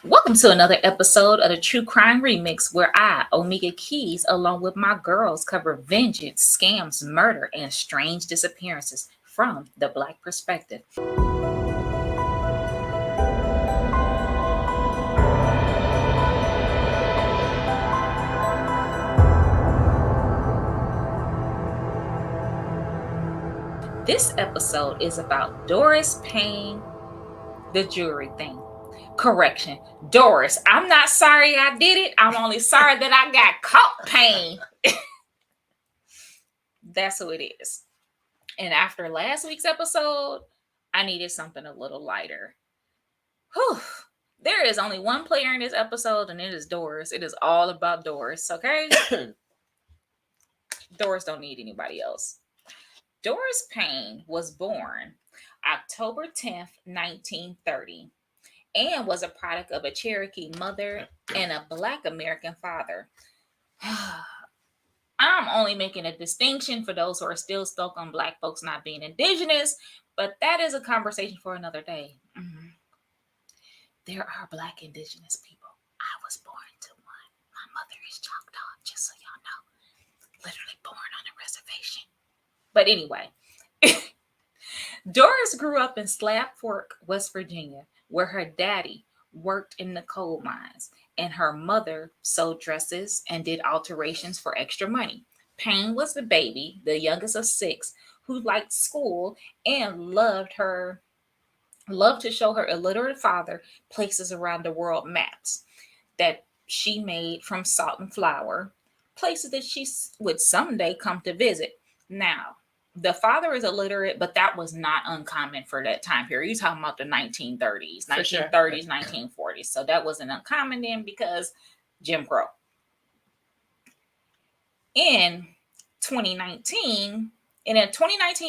Welcome to another episode of the True Crime Remix, where I, Omega Keys, along with my girls, cover vengeance, scams, murder, and strange disappearances from the Black perspective. This episode is about Doris Payne, the jewelry thing. Correction, Doris, I'm not sorry I did it. I'm only sorry that I got caught, Payne. That's who it is. And after last week's episode, I needed something a little lighter. Whew. There is only one player in this episode, and it is Doris. It is all about Doris, okay? Doris don't need anybody else. Doris Payne was born October 10th, 1930, and was a product of a Cherokee mother and a Black American father. I'm only making a distinction for those who are still stuck on Black folks not being indigenous, but that is a conversation for another day. There are Black indigenous people. I was born to one. My mother is Choctaw, just so y'all know. Literally born on a reservation. But anyway, Doris grew up in Slab Fork, West Virginia, where her daddy worked in the coal mines and her mother sewed dresses and did alterations for extra money. Payne was the baby, the youngest of six, who liked school and loved to show her illiterate father places around the world maps that she made from salt and flour, places that she would someday come to visit. Now, the father is illiterate, but that was not uncommon for that time period. You're talking about the 1930s, 1930s, 1940s. So that wasn't uncommon then because Jim Crow. In a 2019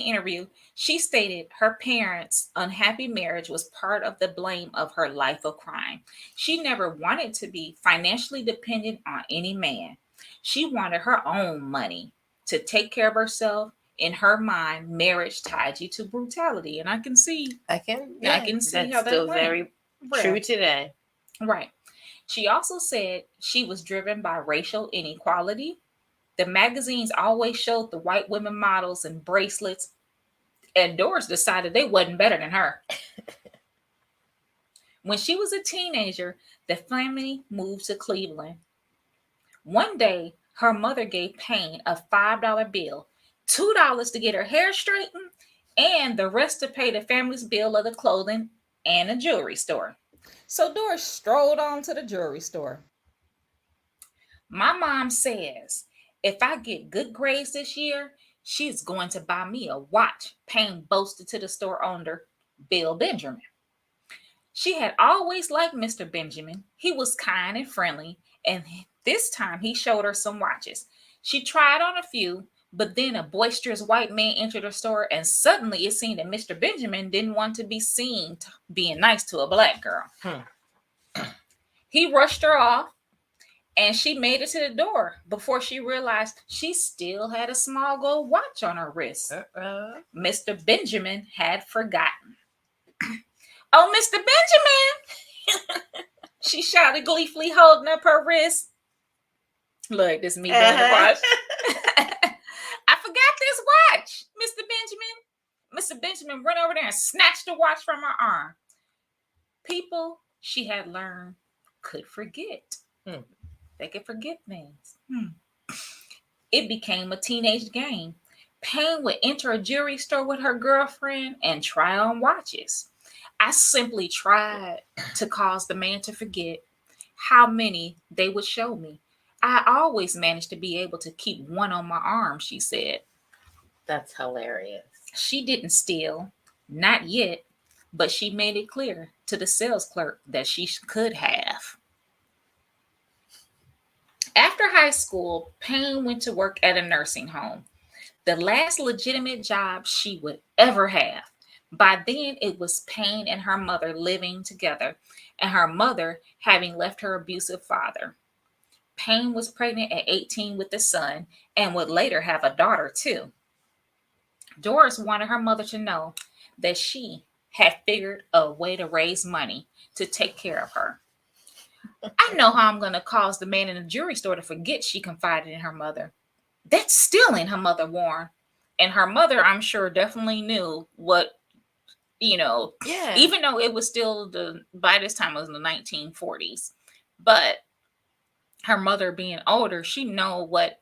interview, she stated her parents' unhappy marriage was part of the blame of her life of crime. She never wanted to be financially dependent on any man. She wanted her own money to take care of herself. In her mind, marriage tied you to brutality, and I can see I can see how that's still very true today. Right. She also said she was driven by racial inequality. The magazines always showed the white women models and bracelets, and Doris decided they wasn't better than her. When she was a teenager, the family moved to Cleveland. One day, her mother gave Payne a $5 bill, $2 to get her hair straightened, and the rest to pay the family's bill of the clothing and a jewelry store. So Doris strolled on to the jewelry store. My mom says, if I get good grades this year, she's going to buy me a watch, Payne boasted to the store owner, Bill Benjamin. She had always liked Mr. Benjamin. He was kind and friendly, and this time he showed her some watches. She tried on a few, but then a boisterous white man entered her store, and suddenly it seemed that Mr. Benjamin didn't want to be seen being nice to a Black girl. He rushed her off, and she made it to the door before she realized she still had a small gold watch on her wrist. Mr. Benjamin had forgotten. Oh, Mr. Benjamin! She shouted gleefully, holding up her wrist. Look, this is me doing the watch. I forgot this watch, Mr. Benjamin. Mr. Benjamin ran over there and snatched the watch from her arm. People, she had learned, could forget. They could forget things. It became a teenage game. Payne would enter a jewelry store with her girlfriend and try on watches. I simply tried to cause the man to forget how many they would show me. I always managed to be able to keep one on my arm, she said. That's hilarious. She didn't steal, not yet, but she made it clear to the sales clerk that she could have. After high school, Payne went to work at a nursing home, the last legitimate job she would ever have. By then, it was Payne and her mother living together, and her mother having left her abusive father. Payne was pregnant at 18 with a son and would later have a daughter too. Doris wanted her mother to know that she had figured a way to raise money to take care of her. I know how I'm going to cause the man in the jewelry store to forget, she confided in her mother. That's stealing, her mother warned. And her mother, I'm sure, definitely knew what, even though it was still by this time it was in the 1940s. But her mother being older, she know what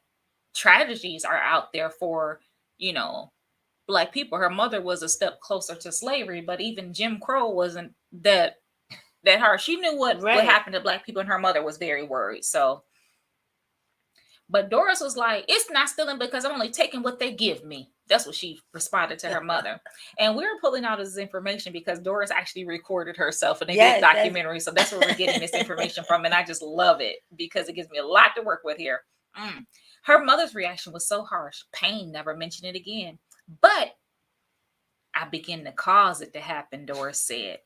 tragedies are out there for, Black people. Her mother was a step closer to slavery, but even Jim Crow wasn't that hard. She knew what happened to Black people, and her mother was very worried. So, but Doris was like, it's not stealing because I'm only taking what they give me. That's what she responded to her mother. And we're pulling out this information because Doris actually recorded herself in a documentary. So that's where we're getting this information from. And I just love it because it gives me a lot to work with here. Her mother's reaction was so harsh. Payne never mentioned it again. But I began to cause it to happen, Doris said.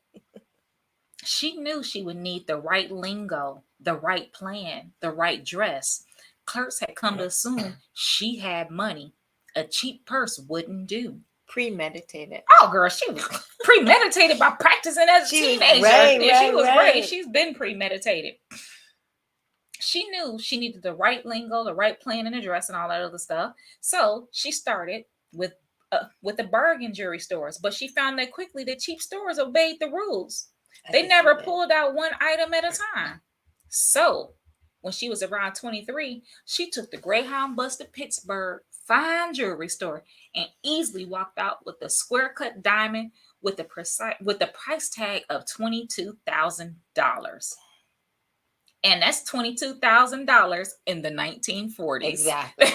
She knew she would need the right lingo, the right plan, the right dress. Clerks had come to assume she had money. A cheap purse wouldn't do. Premeditated. Oh, girl, she was premeditated by practicing as a teenager. She was right. She's been premeditated. She knew she needed the right lingo, the right plan and address, and all that other stuff. So she started with the bargain jewelry stores, but she found that quickly that cheap stores obeyed the rules. They never pulled out one item at a time. So when she was around 23, she took the Greyhound bus to Pittsburgh fine jewelry store and easily walked out with a square cut diamond with the price tag of $22,000. And that's $22,000 in the 1940s. Exactly.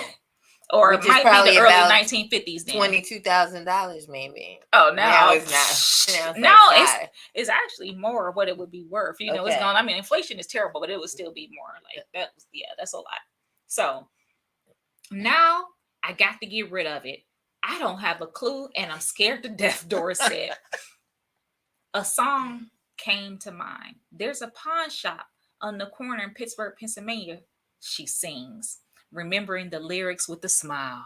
Or it might be the early 1950s then. $22,000 maybe. Oh, now it's not. Now it's actually more of what it would be worth. It's gone. I mean, inflation is terrible, but it would still be more. Like that's a lot. So now I got to get rid of it. I don't have a clue and I'm scared to death, Doris said. A song came to mind. There's a pawn shop on the corner in Pittsburgh, Pennsylvania, she sings, remembering the lyrics with a smile.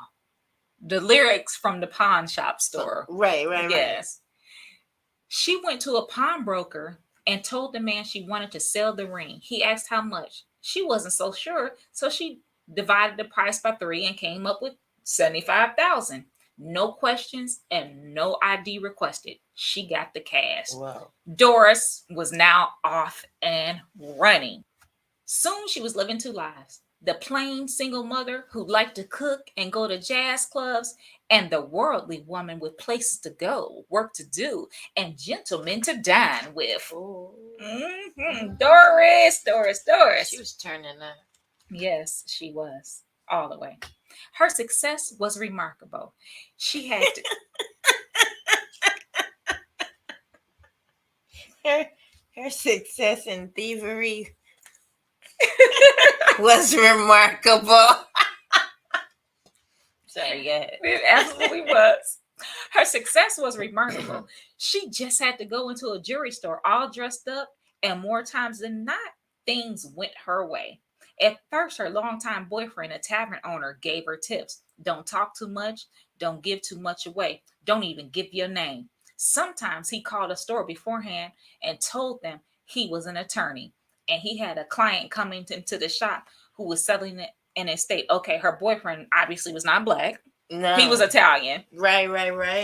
The lyrics from the pawn shop store. Right. Yes. She went to a pawnbroker and told the man she wanted to sell the ring. He asked how much. She wasn't so sure, so she divided the price by 3 and came up with $75,000. No questions and no ID requested. She got the cash. Wow. Doris was now off and running. Soon she was living 2 lives. The plain single mother who liked to cook and go to jazz clubs, and the worldly woman with places to go, work to do, and gentlemen to dine with. Mm-hmm. Doris. She was turning up. Yes, she was. All the way. Her success was remarkable. She had to... her success in thievery was remarkable. Sorry, go ahead. It absolutely was. Her success was remarkable. She just had to go into a jewelry store all dressed up, and more times than not, things went her way. At first, her longtime boyfriend, a tavern owner, gave her tips. Don't talk too much. Don't give too much away. Don't even give your name. Sometimes he called a store beforehand and told them he was an attorney. And he had a client coming into the shop who was selling an estate. Okay, her boyfriend obviously was not Black. No. He was Italian. Right.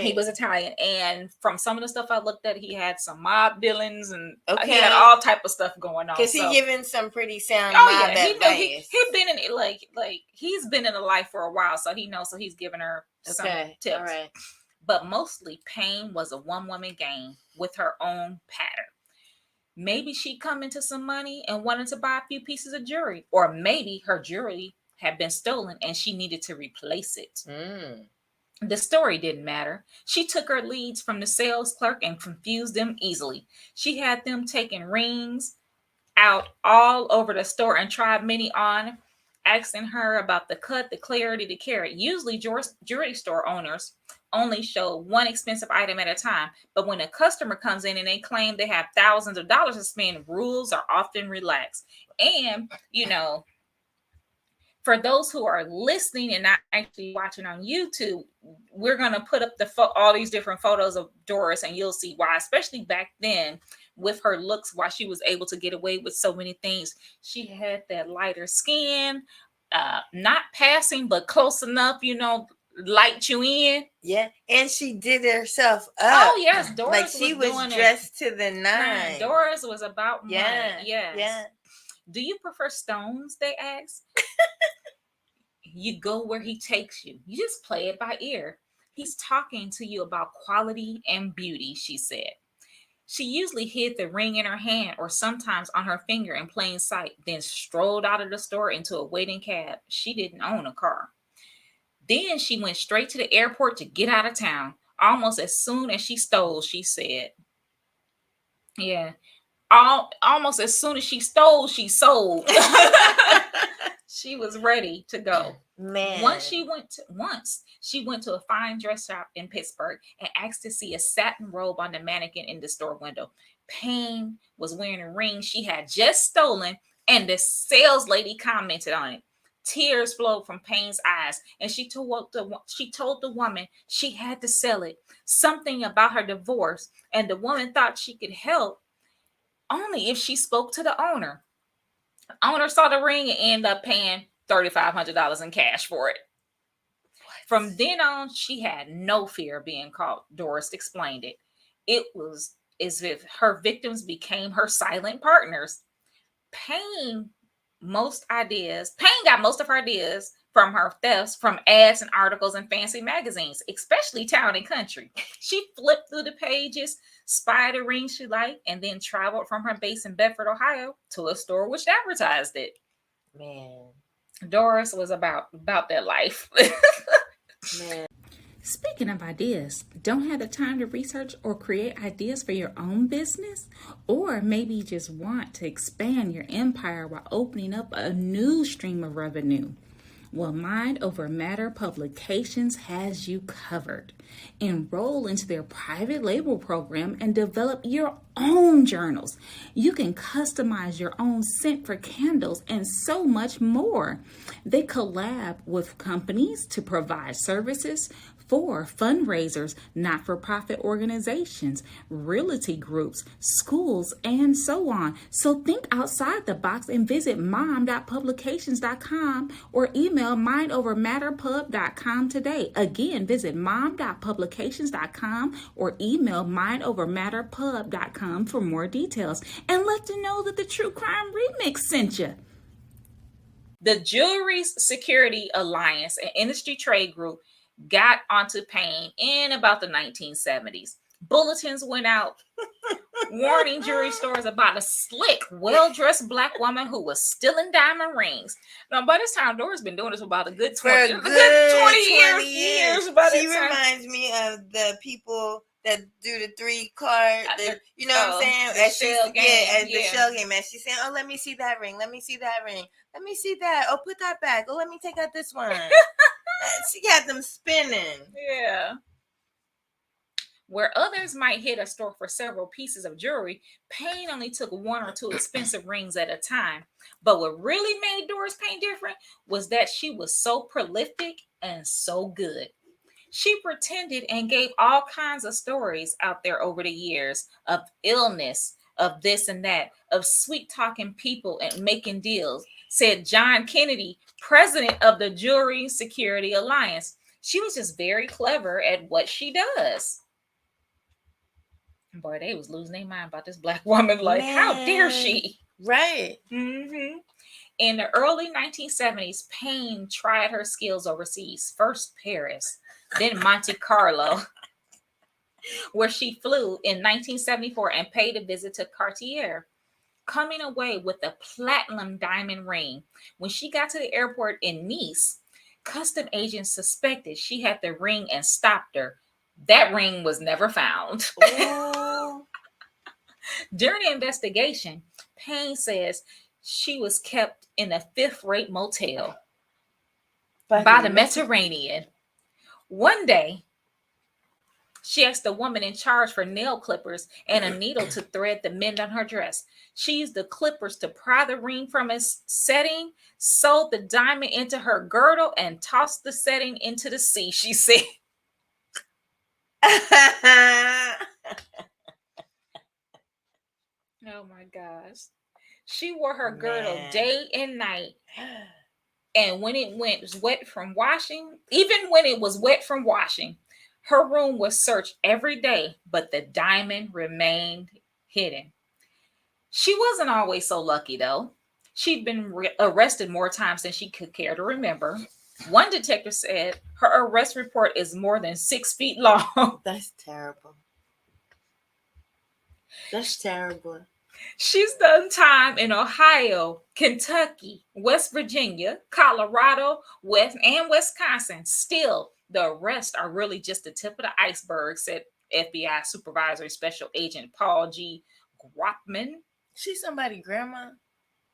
He was Italian. And from some of the stuff I looked at, he had some mob dealings and he had all type of stuff going on. Because he's giving some pretty sound mob advice. He's been in it like he's been in the life for a while, so he knows. So he's giving her some tips. All right. But mostly Payne was a one-woman game with her own pattern. Maybe she'd come into some money and wanted to buy a few pieces of jewelry, or maybe her jewelry had been stolen and she needed to replace it. The story didn't matter. She took her leads from the sales clerk and confused them easily. She had them taking rings out all over the store and tried many on, asking her about the cut, the clarity, the carat. Usually jewelry store owners only show one expensive item at a time, but when a customer comes in and they claim they have thousands of dollars to spend, rules are often relaxed. And, for those who are listening and not actually watching on YouTube, we're going to put up all these different photos of Doris, and you'll see why, especially back then with her looks why she was able to get away with so many things. She had that lighter skin, not passing, but close enough, light you in. Yeah, and she did it herself up. Oh yes, Doris like she was dressed to the nine. Doris was about money. Yes. Yeah. Do you prefer stones? They asked. You go where he takes you. You just play it by ear. He's talking to you about quality and beauty, she said. She usually hid the ring in her hand or sometimes on her finger in plain sight, then strolled out of the store into a waiting cab. She didn't own a car. Then she went straight to the airport to get out of town. Almost as soon as she stole, she said. Yeah. Almost as soon as she stole, she sold. She was ready to go. Man. Once she went to a fine dress shop in Pittsburgh and asked to see a satin robe on the mannequin in the store window. Payne was wearing a ring she had just stolen, and the sales lady commented on it. Tears flowed from Payne's eyes, and she told the woman she had to sell it. Something about her divorce, and the woman thought she could help only if she spoke to the owner. The owner saw the ring and ended up paying $3,500 in cash for it. What? From then on, she had no fear of being caught. Doris explained it. It was as if her victims became her silent partners. Payne got most of her ideas from her thefts from ads and articles in fancy magazines, especially Town and Country. She flipped through the pages, spied a ring she liked, and then traveled from her base in Bedford, Ohio, to a store which advertised it. Man, Doris was about that life. Man. Speaking of ideas, don't have the time to research or create ideas for your own business? Or maybe you just want to expand your empire while opening up a new stream of revenue? Well, Mind Over Matter Publications has you covered. Enroll into their private label program and develop your own journals. You can customize your own scent for candles and so much more. They collab with companies to provide services for fundraisers, not-for-profit organizations, realty groups, schools, and so on. So think outside the box and visit mom.publications.com or email mindovermatterpub.com today. Again, visit mom.publications.com or email mindovermatterpub.com for more details. And let them know that the True Crime Remix sent you. The Jewelry Security Alliance, an industry trade group, got onto Payne in about the 1970s. Bulletins went out warning jewelry stores about a slick, well-dressed black woman who was stealing diamond rings. Now, by this time, Doris been doing this for about a good 20 years. She reminds me of the people that do the 3 card, you know what I'm saying? As the shell game. And she's saying, oh, let me see that ring. Let me see that ring. Let me see that. Oh, put that back. Oh, let me take out this one. She got them spinning. Yeah. Where others might hit a store for several pieces of jewelry, Payne only took 1 or 2 expensive rings at a time. But what really made Doris Payne different was that she was so prolific and so good. She pretended and gave all kinds of stories out there over the years of illness, of this and that, of sweet-talking people and making deals, said John Kennedy, president of the Jewelry Security Alliance. She was just very clever at what she does. Boy, they was losing their mind about this black woman. Like, man, how dare she? Right. Mm-hmm. In the early 1970s, Payne tried her skills overseas. First Paris, then Monte Carlo, where she flew in 1974 and paid a visit to Cartier, coming away with a platinum diamond ring. When she got to the airport in Nice, custom agents suspected she had the ring and stopped her. That ring was never found. During the investigation, Payne says she was kept in a 5th-rate motel by the Mediterranean. One day, she asked the woman in charge for nail clippers and a needle to thread the mend on her dress. She used the clippers to pry the ring from its setting, sewed the diamond into her girdle, and tossed the setting into the sea, she said. Oh my gosh. She wore her girdle Man. day and night. And when it was wet from washing, even when it was wet from washing, her room was searched every day, but the diamond remained hidden. She wasn't always so lucky, though. She'd been arrested more times than she could care to remember. One detective said her arrest report is more than 6 feet long. That's terrible. That's terrible. She's done time in Ohio, Kentucky, West Virginia, Colorado, and Wisconsin. Still, the arrests are really just the tip of the iceberg, said FBI Supervisory Special Agent Paul G. Gropman. She's somebody grandma?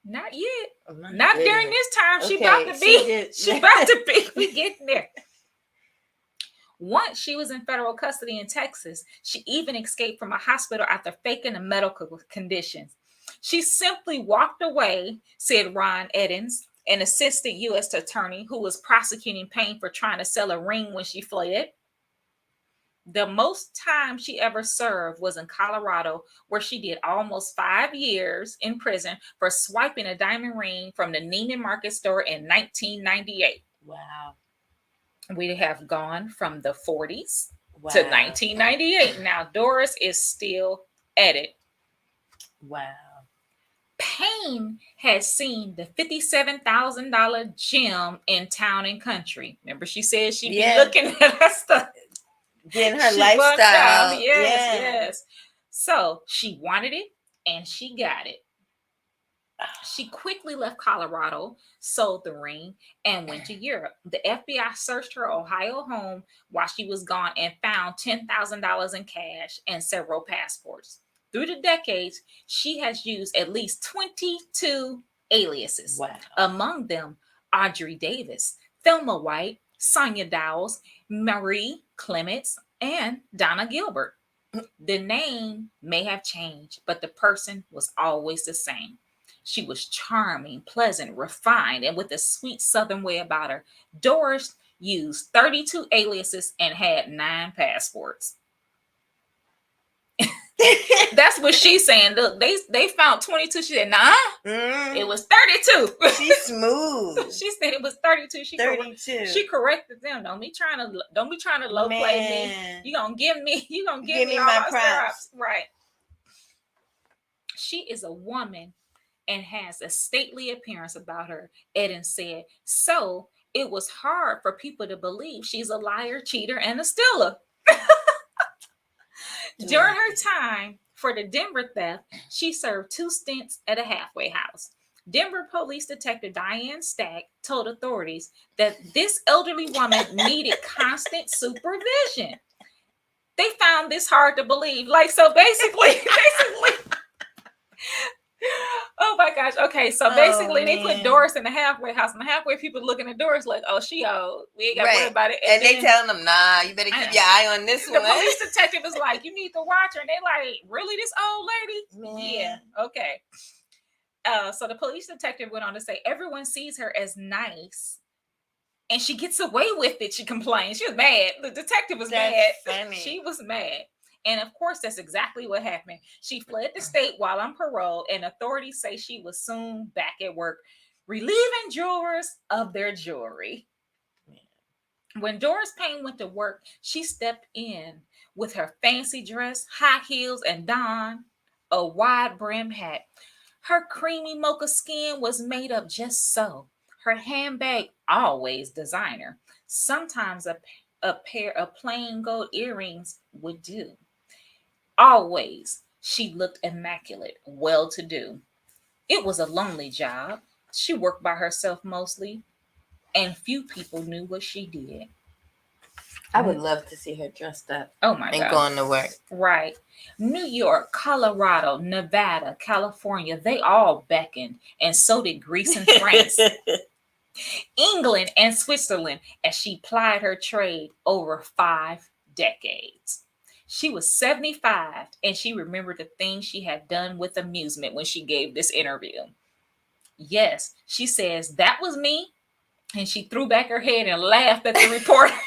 Not yet. Oh, Not goodness. during this time. She Okay, about to be. she about to be. We getting there. Once she was in federal custody in Texas, she even escaped from a hospital after faking a medical condition. She simply walked away, said Ron Eddins, an assistant U.S. attorney who was prosecuting Payne for trying to sell a ring when she fled. The most time she ever served was in Colorado, where she did almost 5 years in prison for swiping a diamond ring from the Neiman Marcus store in 1998. Wow. We have gone from the 40s Wow. to 1998. Now, Doris is still at it. Wow. Payne had seen the $57,000 gem in Town and Country. Remember, she said she'd be looking at her stuff. Getting her lifestyle. Yes. So she wanted it and she got it. She quickly left Colorado, sold the ring, and went to Europe. The FBI searched her Ohio home while she was gone and found $10,000 in cash and several passports. Through the decades, she has used at least 22 aliases. Wow. Among them, Audrey Davis, Thelma White, Sonia Dowles, Marie Clements, and Donna Gilbert. The name may have changed, but the person was always the same. She was charming, pleasant, refined, and with a sweet southern way about her. Doris used 32 aliases and had 9 passports. That's what she's saying. Look, they found 22. She said, nah, it was 32. She's smooth. She said it was 32. 32. She corrected them. Don't be trying to low play me. You gonna give me all my props. Right. She is a woman and has a stately appearance about her, Eden said. So it was hard for people to believe she's a liar, cheater, and a stealer. During her time for the Denver theft, she served 2 stints at a halfway house. Denver police detective Diane Stack told authorities that this elderly woman needed constant supervision. They found this hard to believe. So basically, oh my gosh. Okay, so basically they put Doris in the halfway house, and the halfway people looking at Doris like, oh, she old. We ain't got to worry about it. And they telling them, nah, you better keep your eye on this one. The police detective is like, you need to watch her. And they like, really, this old lady? Man. Yeah, okay. So the police detective went on to say, everyone sees her as nice, and she gets away with it. She complained. She was mad. The detective was mad. Funny. She was mad. And of course, that's exactly what happened. She fled the state while on parole, and authorities say she was soon back at work, relieving jurors of their jewelry. When Doris Payne went to work, she stepped in with her fancy dress, high heels, and donned a wide brim hat. Her creamy mocha skin was made up just so. Her handbag, always designer. Sometimes a pair of plain gold earrings would do. Always, she looked immaculate, well-to-do. It was a lonely job. She worked by herself mostly, and few people knew what she did. I would love to see her dressed up. Oh my God. And going to work. Right. New York, Colorado, Nevada, California, they all beckoned, and so did Greece and France. England and Switzerland, as she plied her trade over 5 decades. She was 75, and she remembered the things she had done with amusement when she gave this interview. Yes, she says, that was me. And she threw back her head and laughed at the reporters.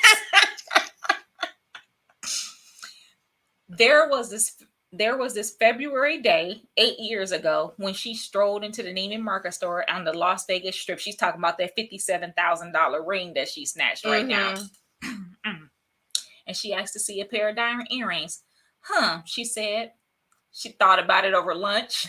There was this there was this February day 8 years ago when she strolled into the Neiman Marcus store on the Las Vegas Strip. She's talking about that $57,000 ring that she snatched right now. And she asked to see a pair of diamond earrings. She said. She thought about it over lunch.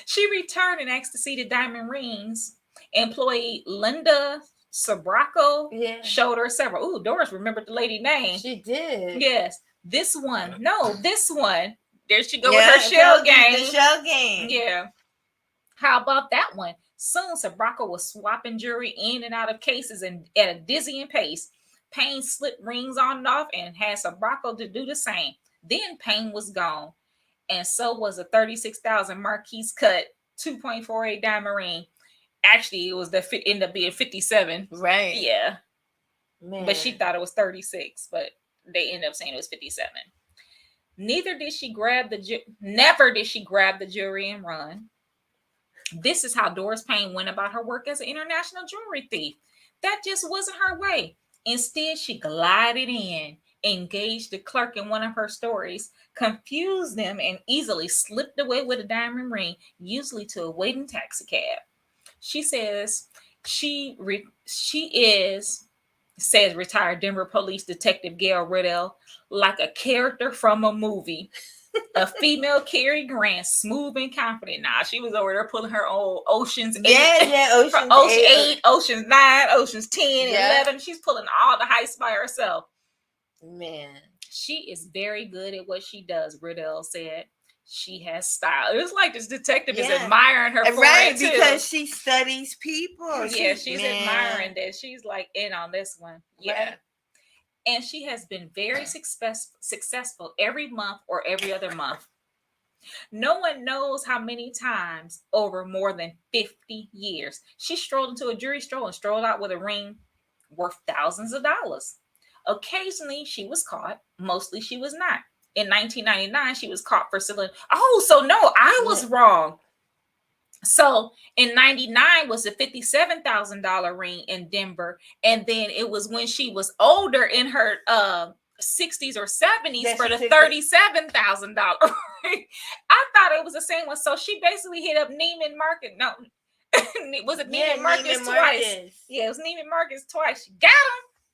She returned and asked to see the diamond rings. Employee Linda Sabraco showed her several. Ooh, Doris remembered the lady name. She did. Yes. This one. No, this one. There she go with her shell game. The shell game. Yeah. How about that one? Soon, Sabraco was swapping jewelry in and out of cases and at a dizzying pace. Payne slipped rings on and off and had Sabraco to do the same. Then Payne was gone. And so was a $36,000 Marquise cut 2.48 diamond ring. Actually, it was ended up being 57. Right. Yeah. Man. But she thought it was 36, but they ended up saying it was 57. Never did she grab the jewelry and run. This is how Doris Payne went about her work as an international jewelry thief. That just wasn't her way. Instead, she glided in, engaged the clerk in one of her stories, confused them, and easily slipped away with a diamond ring, usually to a waiting taxi cab. She says says retired Denver Police Detective Gail Riddell, like a character from a movie. A female Cary Grant, smooth and confident. Nah, she was over there pulling her old Ocean's 8. Ocean's 8, Ocean's 9, Ocean's 10, 11. She's pulling all the heists by herself. Man. She is very good at what she does, Riddell said. She has style. It was like this detective is admiring her for it too. Because she studies people. Yeah, she's admiring that. She's like in on this one. Yeah. Right. And she has been very successful every month or every other month. No one knows how many times over more than 50 years. She strolled into a jewelry store and strolled out with a ring worth thousands of dollars. Occasionally, she was caught. Mostly, she was not. In 1999, she was caught for selling. Oh, so no, I was wrong. So in 99 was a $57,000 ring in Denver. And then it was when she was older in her 60s or 70s for the $37,000 ring. I thought it was the same one. So she basically hit up Neiman Marcus. No, was it Neiman Marcus twice? Yeah, it was Neiman Marcus twice. She got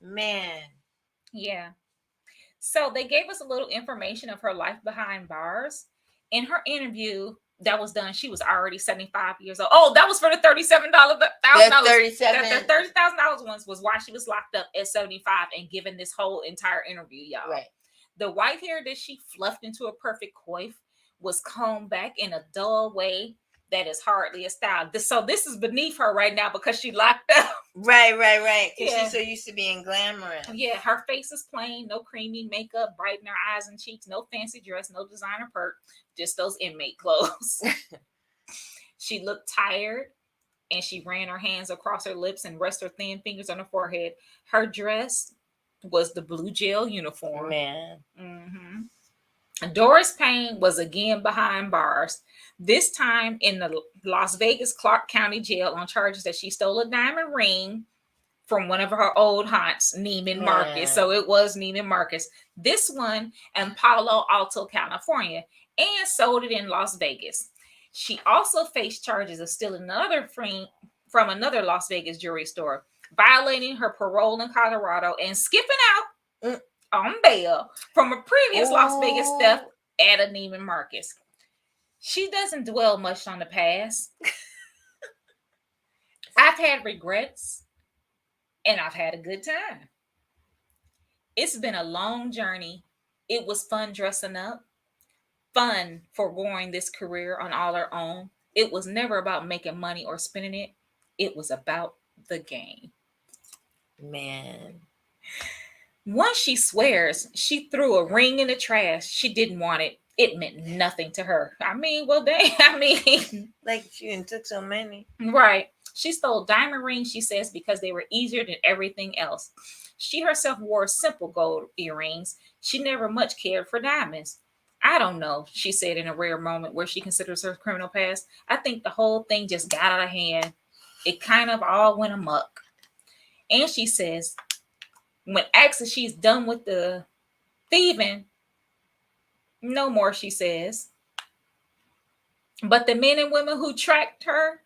him. Man. Yeah. So they gave us a little information of her life behind bars. In her interview that was done, she was already 75 years old. Oh, that was for the $37,000. The $30,000 ones was why she was locked up at 75 and given this whole entire interview, y'all. Right. The white hair that she fluffed into a perfect coif was combed back in a dull way that is hardly a style. So this is beneath her right now because she locked up. Right. Because she's so used to being glamorous. Yeah, her face is plain, no creamy makeup, bright in her eyes and cheeks, no fancy dress, no designer perk, just those inmate clothes. She looked tired and she ran her hands across her lips and rested her thin fingers on her forehead. Her dress was the blue jail uniform. Man. Mm-hmm. Doris Payne was again behind bars, this time in the Las Vegas Clark County Jail on charges that she stole a diamond ring from one of her old haunts, Neiman Marcus. So it was Neiman Marcus. This one in Palo Alto, California, and sold it in Las Vegas. She also faced charges of stealing another ring from another Las Vegas jewelry store, violating her parole in Colorado, and skipping out on bail from a previous Las Vegas theft at a Neiman Marcus. She doesn't dwell much on the past. I've had regrets and I've had a good time. It's been a long journey. It was fun dressing up, fun foregoing this career on all her own. It was never about making money or spending it. It was about the game. Man. Once she swears she threw a ring in the trash. She didn't want it. It meant nothing to her. I mean, like she took so many. Right. She stole diamond rings, she says, because they were easier than everything else. She herself wore simple gold earrings. She never much cared for diamonds. I don't know, she said in a rare moment where she considers her criminal past. I think the whole thing just got out of hand. It kind of all went amok. And she says, when asked if she's done with the thieving, No more, she says. But the men and women who tracked her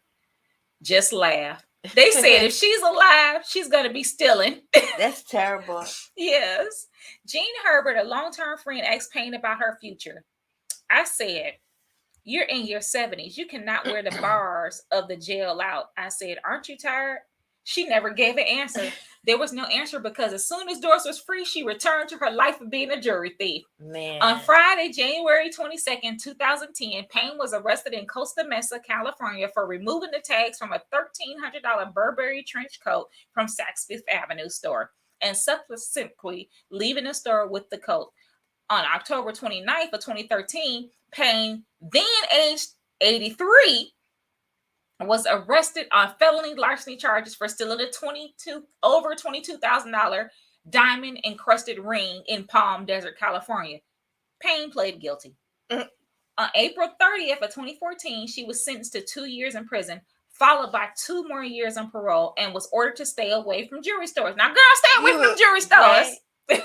just laugh. They said if she's alive, she's going to be stealing. That's terrible. Yes. Jean Herbert, a long-term friend, asked Payne about her future. I said, "You're in your 70s. You cannot wear the bars of the jail out." I said, "Aren't you tired?" She never gave an answer. There was no answer because as soon as Doris was free, she returned to her life of being a jury thief. Man. On Friday, January 22nd, 2010, Payne was arrested in Costa Mesa, California for removing the tags from a $1,300 Burberry trench coat from Saks Fifth Avenue store and subsequently leaving the store with the coat. On October 29th of 2013, Payne, then aged 83, was arrested on felony larceny charges for stealing a over $22,000 diamond encrusted ring in Palm Desert, California. Payne pled guilty. On April 30th of 2014, she was sentenced to 2 years in prison, followed by 2 more years on parole, and was ordered to stay away from jewelry stores. Now, girl, stay away from jewelry stores. Right.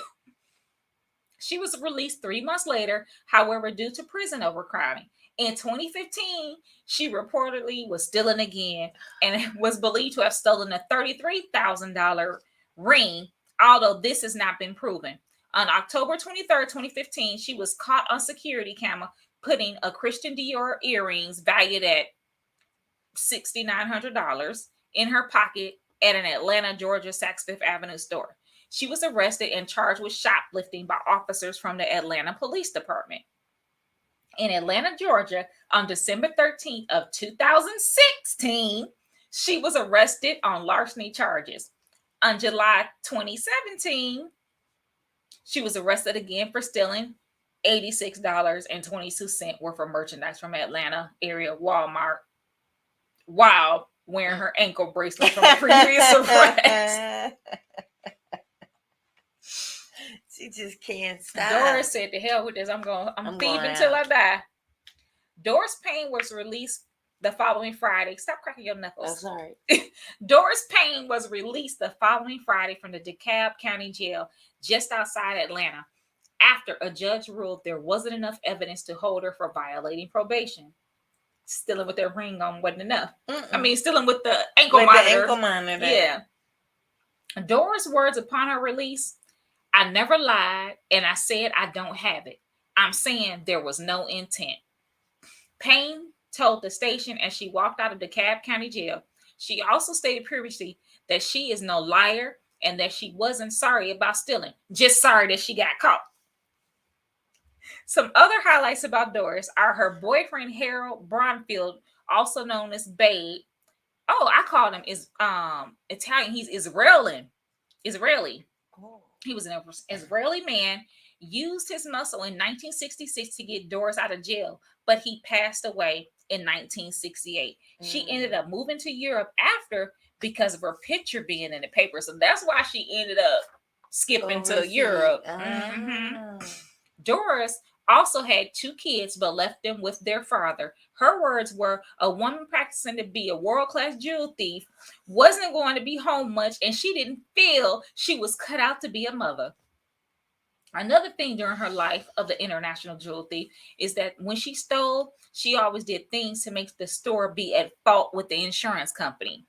She was released 3 months later, however, due to prison overcrowding. In 2015, she reportedly was stealing again and was believed to have stolen a $33,000 ring, although this has not been proven. On October 23rd, 2015, she was caught on security camera putting a Christian Dior earrings valued at $6,900 in her pocket at an Atlanta, Georgia, Saks Fifth Avenue store. She was arrested and charged with shoplifting by officers from the Atlanta Police Department. In Atlanta, Georgia, on December 13th of 2016, she was arrested on larceny charges. On July 2017, she was arrested again for stealing $86.22 worth of merchandise from Atlanta area Walmart while wearing her ankle bracelet from a previous arrest. She just can't stop. Doris said, "To hell with this. I'm thieving until I die." Doris Payne was released the following Friday. Stop cracking your knuckles. Oh, sorry. Doris Payne was released the following Friday from the DeKalb County Jail just outside Atlanta after a judge ruled there wasn't enough evidence to hold her for violating probation. Stealing with their ring on wasn't enough. I mean, stealing with the ankle monitor. The ankle monitor. Yeah. Doris' words upon her release: "I never lied, and I said I don't have it. I'm saying there was no intent." Payne told the station as she walked out of DeKalb County Jail. She also stated previously that she is no liar and that she wasn't sorry about stealing, just sorry that she got caught. Some other highlights about Doris are her boyfriend, Harold Bronfield, also known as Babe. Oh, I called him Italian. He's Israeli. Oh. He was an Israeli man, used his muscle in 1966 to get Doris out of jail, but he passed away in 1968. She ended up moving to Europe after because of her picture being in the paper. So that's why she ended up skipping to Europe. Doris also had 2 kids, but left them with their father. Her words were, "A woman practicing to be a world-class jewel thief wasn't going to be home much, and she didn't feel she was cut out to be a mother." Another thing during her life of the international jewel thief is that when she stole, she always did things to make the store be at fault with the insurance company.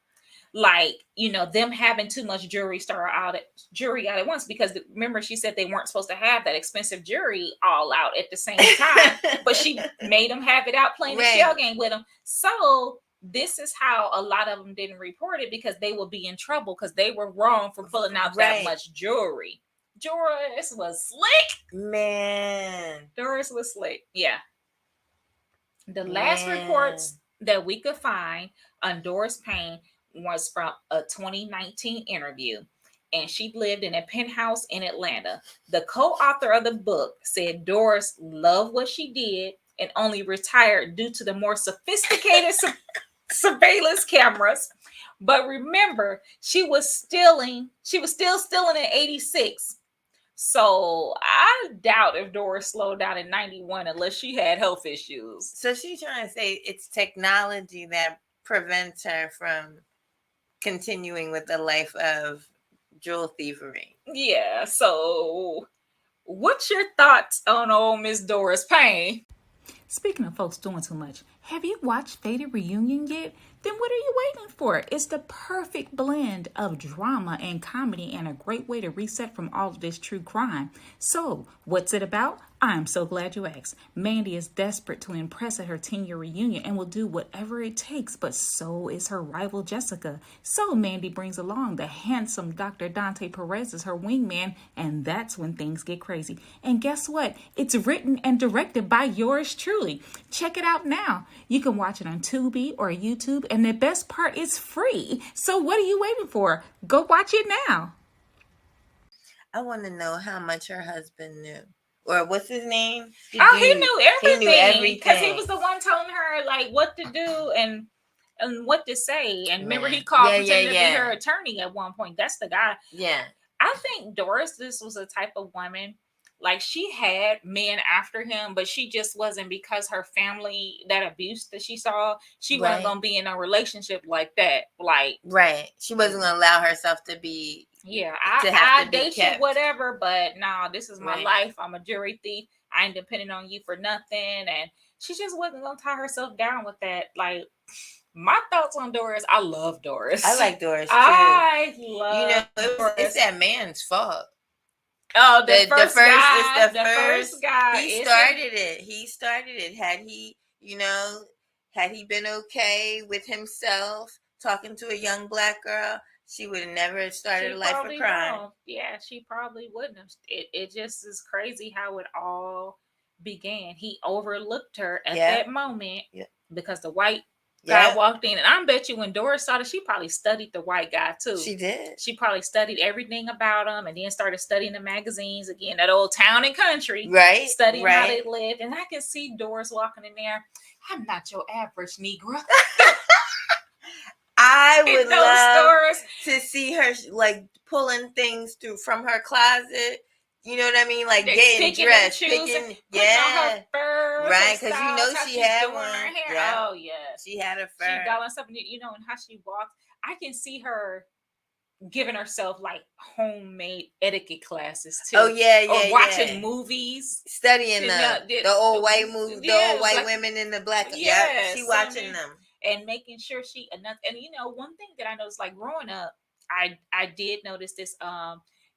Like, them having too much jewelry out at once, because remember she said they weren't supposed to have that expensive jewelry all out at the same time, but she made them have it out playing the shell game with them. So this is how a lot of them didn't report it, because they would be in trouble because they were wrong for pulling out that much jewelry. Doris was slick. Man. Doris was slick. Yeah. The last reports that we could find on Doris Payne was from a 2019 interview, and she lived in a penthouse in Atlanta. The co-author of the book said Doris loved what she did and only retired due to the more sophisticated surveillance cameras. But remember, she was still stealing in 86. So I doubt if Doris slowed down in 91 unless she had health issues. So she's trying to say it's technology that prevents her from continuing with the life of jewel thievery. Yeah, so What's your thoughts on old Miss Doris Payne? Speaking of folks doing too much, have you watched Faded Reunion yet? Then what are you waiting for? It's the perfect blend of drama and comedy and a great way to reset from all of this true crime. So, what's it about? I'm so glad you asked. Mandy is desperate to impress at her 10-year reunion and will do whatever it takes, but so is her rival Jessica. So Mandy brings along the handsome Dr. Dante Perez as her wingman, and that's when things get crazy. And guess what? It's written and directed by yours truly. Check it out now. You can watch it on Tubi or YouTube, and the best part is free. So what are you waiting for? Go watch it now. I want to know how much her husband knew. Or what's his name? He knew everything. Because he was the one telling her like what to do and what to say. And remember, he called pretending to be her attorney at one point. That's the guy. Yeah. I think Doris, this was a type of woman, like she had men after him, but she just wasn't, because her family, that abuse that she saw, she wasn't going to be in a relationship like that. Like, right. She wasn't going to allow herself to be. Yeah, I date you, whatever, but nah, this is my life. I'm a jury thief. I ain't depending on you for nothing. And she just wasn't going to tie herself down with that. Like, my thoughts on Doris, I love Doris. I like Doris too. I love Doris. It's that man's fault. Oh, the first guy. He started it. He started it. Had he been okay with himself talking to a young black girl, she would have never started a life of crime. Won't. Yeah, she probably wouldn't have. It just is crazy how it all began. He overlooked her at that moment because the white guy walked in. And I bet you when Doris saw it, she probably studied the white guy too. She did. She probably studied everything about him and then started studying the magazines again, that old Town and Country. Right. Studying how they lived. And I can see Doris walking in there. I'm not your average Negro. I would love to see her like pulling things from her closet. You know what I mean? Like getting dressed, putting on her fur, right? Because she had one. Yeah. Oh yeah, she had a fur. She got on something. And how she walks. I can see her giving herself like homemade etiquette classes too. Oh yeah, or watching movies, studying the old white movies, the old white women in the black. Yeah, she watching them. And making sure she and one thing that I noticed, like growing up, I did notice this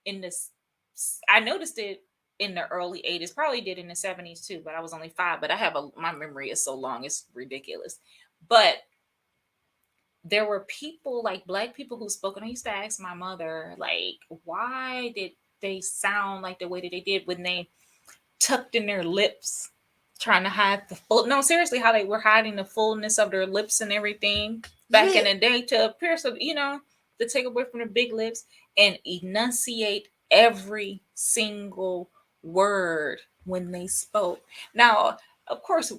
in this. I noticed it in the early 80s, probably did in the 70s too, but I was only 5. But my memory is so long, it's ridiculous. But there were people, like black people, who spoke, and I used to ask my mother, like, why did they sound like the way that they did when they tucked in their lips, trying to hide the full. No, seriously, how they were hiding the fullness of their lips and everything back in the day to appear, so to take away from the big lips and enunciate every single word when they spoke. Now, of course,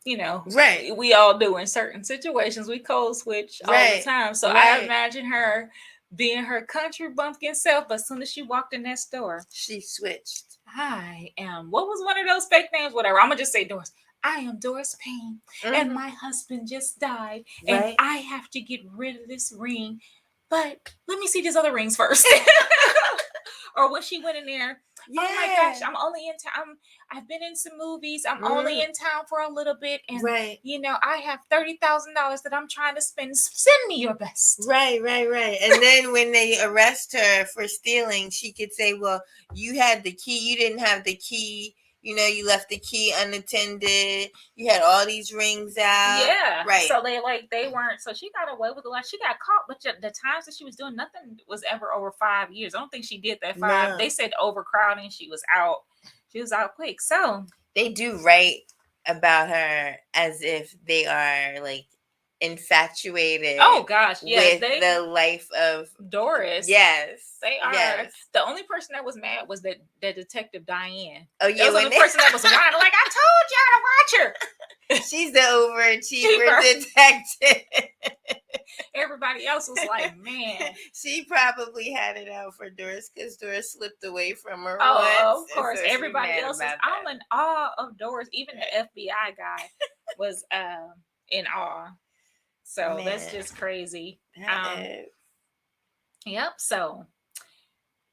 we all do in certain situations. We code switch all the time. So I imagine her being her country bumpkin self, but as soon as she walked in that store, she switched. I am. What was one of those fake names? Whatever. I'm gonna just say Doris. I am Doris Payne, and my husband just died, and I have to get rid of this ring. But let me see these other rings first. Or when she went in there, oh my gosh, I'm only in town. I've been in some movies. I'm only in town for a little bit, and I have $30,000 that I'm trying to spend. Send me your best. Right. And then when they arrest her for stealing, she could say, "Well, you had the key. You didn't have the key. You left the key unattended. You had all these rings out." Yeah. Right. So they weren't. So she got away with a lot. She got caught, but the times that she was doing, nothing was ever over 5 years. I don't think she did that 5. No. They said overcrowding. She was out. She was out quick. So they do write about her as if they are like infatuated. Oh gosh, yes, with the life of Doris. Yes, they are. Yes. The only person that was mad was that detective Diane. Oh yeah, that was the person that was whining like, I told y'all to watch her. She's the overachiever detective. Everybody else was like, man. She probably had it out for Doris because Doris slipped away from her. Oh, of course. So everybody else is. I'm in awe of Doris. Even the FBI guy was in awe. So that's just crazy. Yep. So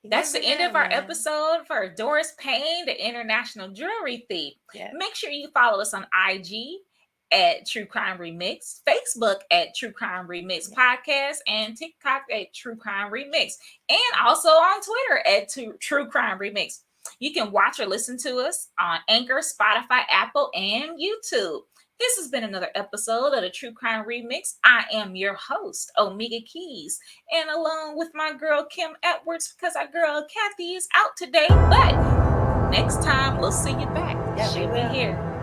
That's the end of our episode for Doris Payne, the international jewelry thief. Yeah. Make sure you follow us on IG at True Crime Remixed, Facebook at True Crime Remixed Podcast, and TikTok at True Crime Remixed, and also on Twitter at True Crime Remixed. You can watch or listen to us on Anchor, Spotify, Apple, and YouTube. This has been another episode of the True Crime Remix. I am your host, Omega Keys, and along with my girl Kim Edwards, because our girl Kathy is out today. But next time we'll see you back. Yeah, She'll be here.